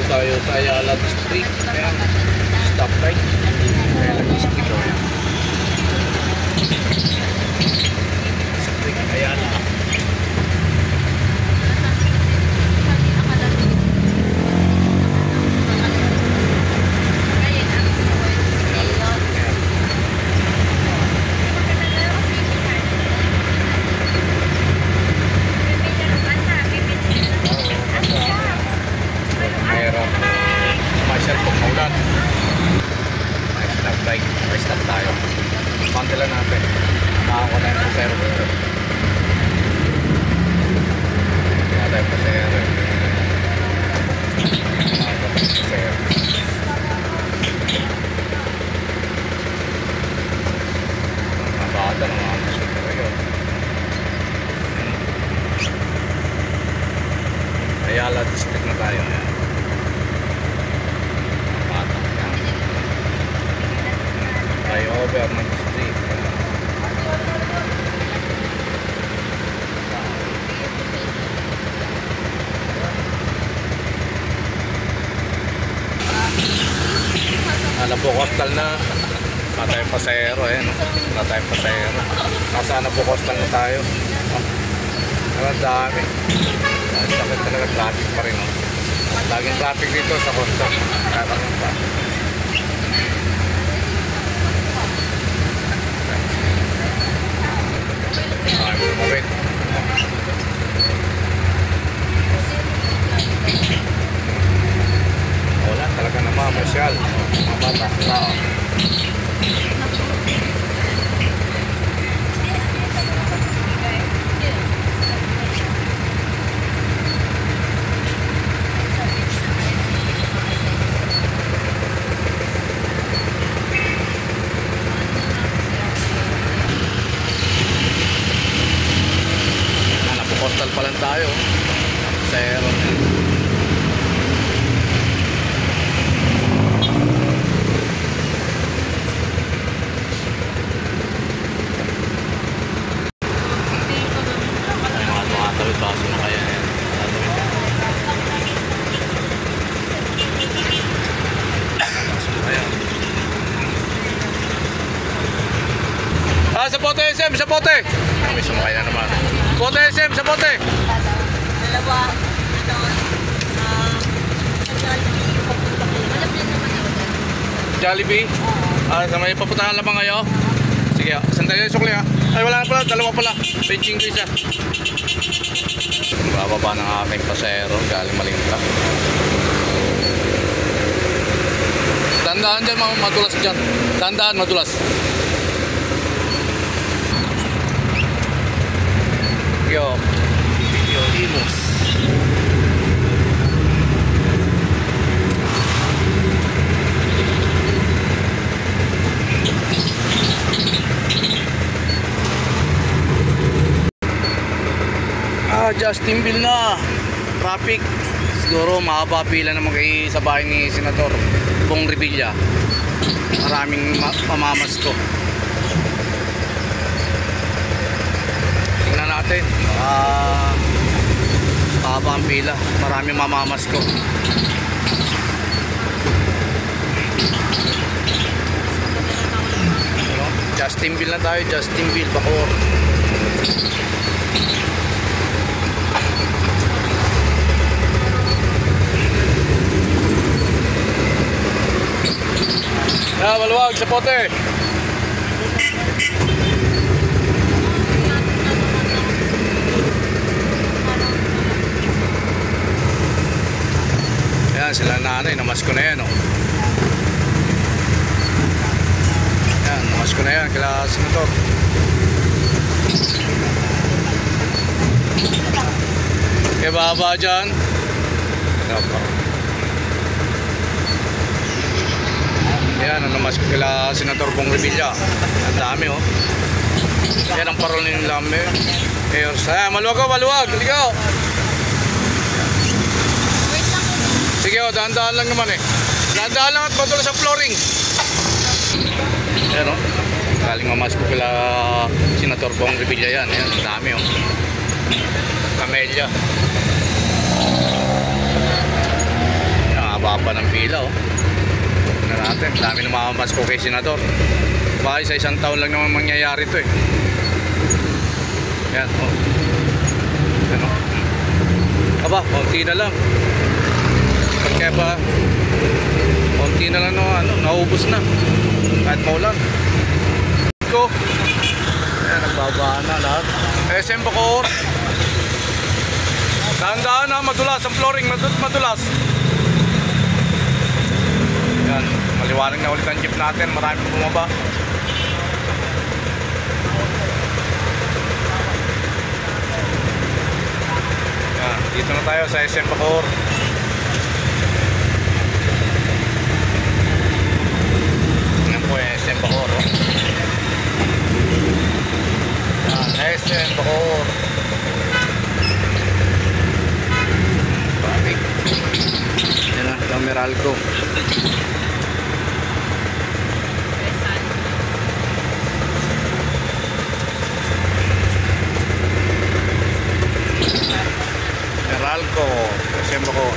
tayo sa Ayala District. Ayan, stoplight. Ayala District. Ayan. District Ayala. Stop tayo. Pantila natin. Makakuha tayo sa zero dito. Makakuha tayo sa zero. Makakuha tayo sa zero. Mga bata ng mga masyad na kayo. Ayala District na tayo. Flyover ng street. Alam po, coastal na. Wala tayong pasahero. Wala tayong pasahero. Nasa na po, coastal na tayo. Ang dami. Sakit talaga, traffic pa rin. Laging traffic dito sa coastal. Kakaroon pa. Wait. Wala talaga naman masyal. Mga bata tao. Coastal pa lang tayo. Zero. Matawid baso na kaya yan. Baso na kaya. Sa pote SM! Sa pote! Kami sumakay na naman. Pote SM! Sa pote! Dalawa. Jollibee? Sa may papuntahan lamang kayo? Sige, sandali yung sukli ha. Ay wala na pala, dalawa pala. Benching ko isa. Bababa ng aking pasero, galing Malinta. Tandaan dyan, madulas dyan. Tandaan, madulas. Yo, video Imos. Justinville na traffic. Siguro mahaba pila naman kay sa bahay ni Senator Bong Revilla. Maraming pamamas ko. Tingnan natin. Mahaba ang pila. Maraming mamamas ko. Justinville na tayo. Justinville, Bacoor. Maluwag sa pote. Ayan sila nanay, namasko na yan oh. Ayan, namasko na yan kila Senator. Kaya baba dyan. Ayan, namasko kila Senator Bong Revilla. Ang dami oh. Yan ang parol ng lame. Ayan, maluwag oh, maluwag. Ligaw. Sige oh, dahan-dahan lang naman eh. Dahan-dahan lang at madulas sa flooring. Ayan oh. Galing mamasko kila Senator Bong Revilla yan. Ayan, ang dami oh. Camellia. Baba ng pila, oh. Na natin, dami na mamamasko kay Senador. Baka sa isang taon lang naman mangyayari ito, eh. Yan, oh. Ano? Aba, konti na lang. Kaya ba, konti na lang, no, ano, naubos na. Kahit maulan. Ko. Ayan, nagbabaan na lahat. SM Bacoor. Dahan-dahan na, madulas ang flooring, madulas. Yan, maliwanag na ulit ang jeep natin, marami bumaba. Yan, dito na tayo sa SM Bacoor. Yan po yung SM Bacoor, oh. Yan, SM Bacoor. Yan na, Meralco. Meralco, SM Bacoor.